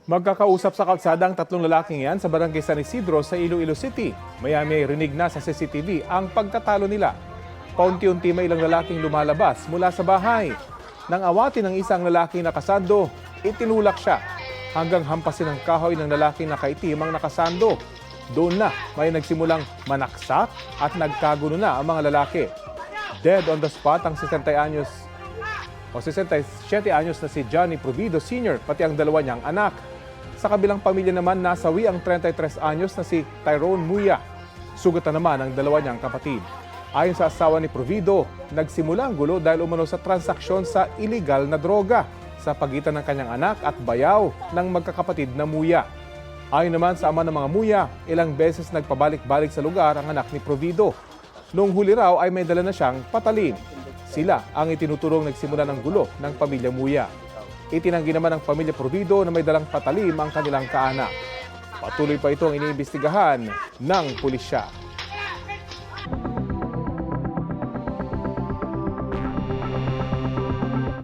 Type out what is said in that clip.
Magkakausap sa kalsada ang tatlong lalaking yan sa barangay San Isidro sa Iloilo City. Maya-may rinig na sa CCTV ang pagtatalo nila. Paunti-unti may ilang lalaking lumalabas mula sa bahay. Nang awatin ng isang lalaking nakasando, itinulak siya hanggang hampasin ng kahoy ng lalaking nakaitim ang nakasando. Doon na may nagsimulang manaksak at nagkagulo na ang mga lalaki. Dead on the spot ang 67 anyos na si Johnny Provido Sr. pati ang dalawa niyang anak. Sa kabilang pamilya naman nasawi ang 33 anyos na si Tyrone Muya. Sugatan naman ang dalawa niyang kapatid. Ayon sa asawa ni Provido, nagsimula ang gulo dahil umano sa transaksyon sa illegal na droga sa pagitan ng kanyang anak at bayaw ng magkakapatid na Muya. Ayon naman sa ama ng mga Muya, ilang beses nagpabalik-balik sa lugar ang anak ni Provido. Noong huli raw ay may dala na siyang patalim. Sila ang itinuturong nagsimula ng gulo ng pamilya Muya. Itinanggi naman ng pamilya Provido na may dalang patalim ang kanilang kaanak. Patuloy pa itong iniimbestigahan ng pulisya.